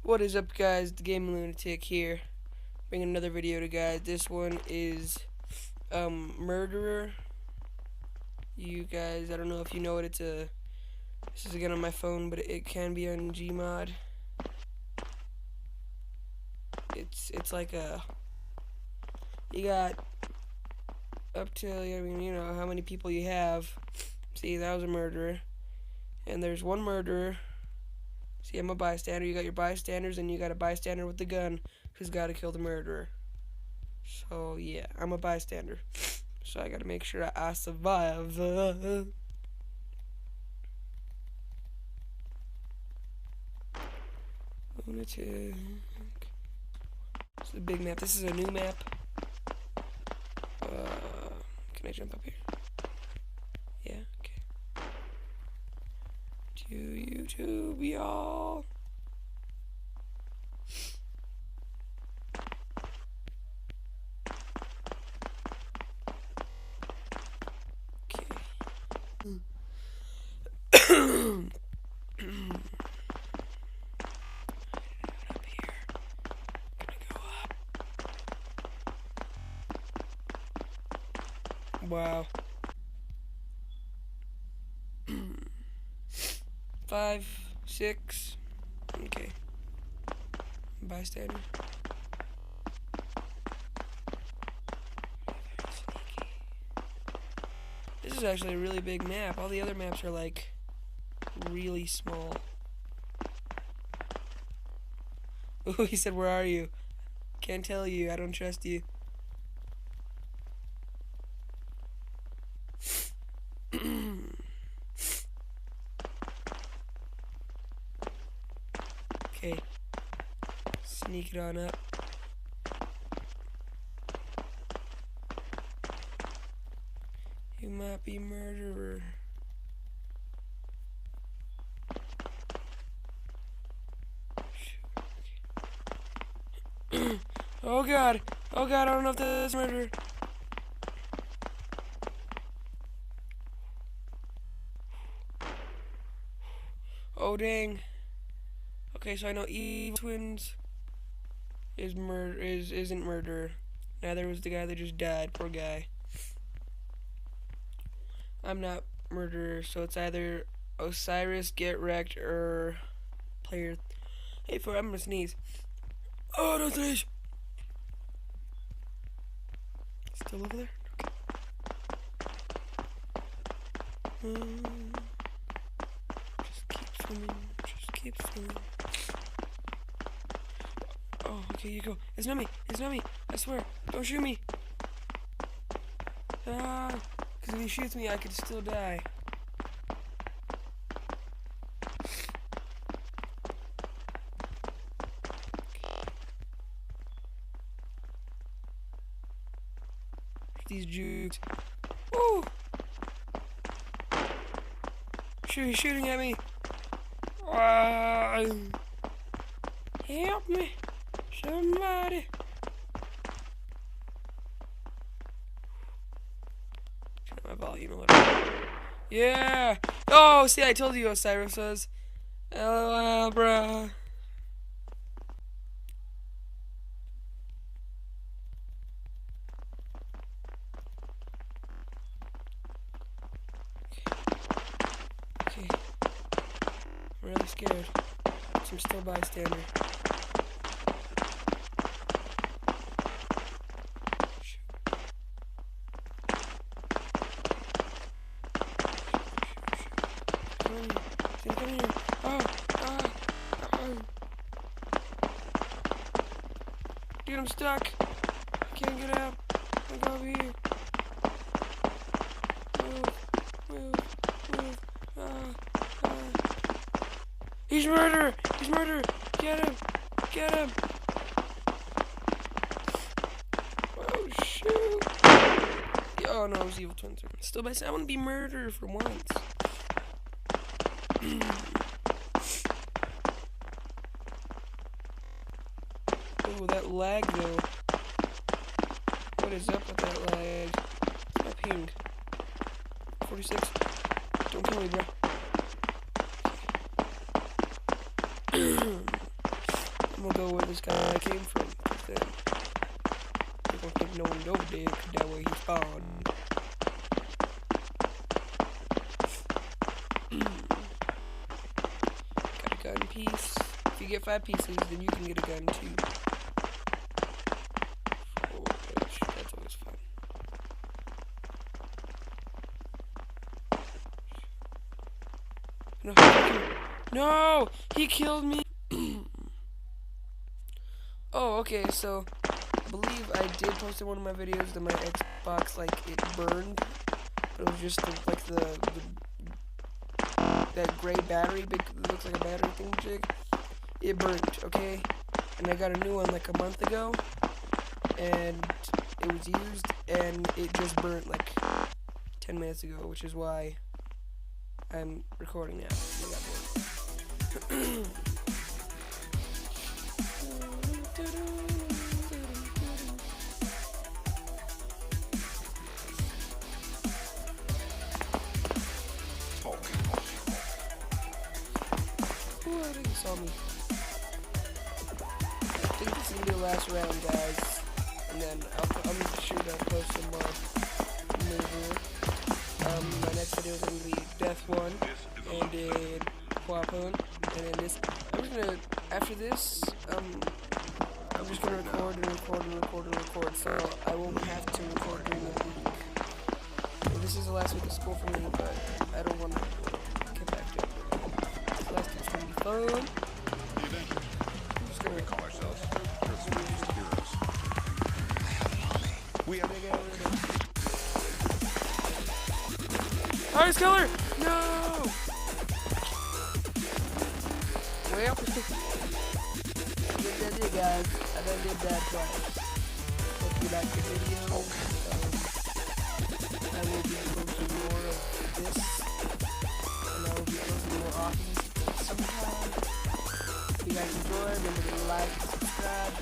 What is up, guys? The Game Lunatic here, bringing another video to guys. This one is Murderer. You guys, I don't know if you know it. This is again on my phone, but it can be on Gmod. It's like you got up to, I mean, you know how many people you have. See, that was a murderer, and there's one murderer. See, I'm a bystander. You got your bystanders, and you got a bystander with the gun who's got to kill the murderer. So, yeah, I'm a bystander. So I got to make sure I survive. Lunatic. This is a big map. This is a new map. Can I jump up here? Yeah, okay. To YouTube, y'all. Okay. Up here. Gonna go up. Wow. 5, 6. Okay. Bystander. This is actually a really big map. All the other maps are like really small. Ooh, he said, "Where are you?" Can't tell you. I don't trust you. Okay. Sneak it on up. You might be murderer. Oh god! Oh god, I don't know if that's murder. Oh dang. Okay, so I know Evil Twins isn't murder. Neither was the guy that just died. Poor guy. I'm not murderer, so it's either Osiris, Get Wrecked, or player. Hey, I'm gonna sneeze. Oh, don't sneeze. Still over there? Okay. Just keep swimming. Just keep swimming. Oh, okay, you go. It's not me. It's not me. I swear. Don't shoot me. Ah, because if he shoots me, I could still die. These jukes. Woo! He's shooting at me. Help me, somebody. Turn my volume a little. Yeah. Oh, see, I told you Osiris was. LOL, bruh. Okay. I'm really scared. So I'm still bystander. Come here. Oh. Dude, I'm stuck. I can't get out. I go over here. Move. He's murderer! He's murderer! Get him! Get him! Oh, shoot! Oh, no, it was Evil Twins. Still, I want to be murderer for once. Oh, that lag, though. What is up with that lag? What's my ping? 46? Don't kill me, bro. I'm gonna go where this guy came from. Cause then they don't think no one's over there. Cause that way he spawned. Got a gun piece. If you get 5 pieces, then you can get a gun too. Oh, that's always fun. No, he killed me. Oh, okay, so I believe I did post in one of my videos that my Xbox, like, it burned. But it was just that gray battery, it looks like a battery thingamajig. It burned, okay? And I got a new one like a month ago, and it was used, and it just burnt like 10 minutes ago, which is why I'm recording now. Ooh, I think you saw me. I think this is gonna be the last round, guys. And then I'm sure to post some more later. My next video is gonna be Death 1 and then Quapoon. And then this, after this, I'm just gonna record and record and record and record, so I won't have to record during the week. So this is the last week of school for me, but I don't want to get back to it. This last week's gonna be fun. I'm just gonna call ourselves heroes. We are gonna get rid of Ice Killer! No! Well, that's it, guys. I done did that twice. Hope you liked the video. I will be posting more of this, and I will be posting more often sometime. If you guys enjoy, remember to like and subscribe.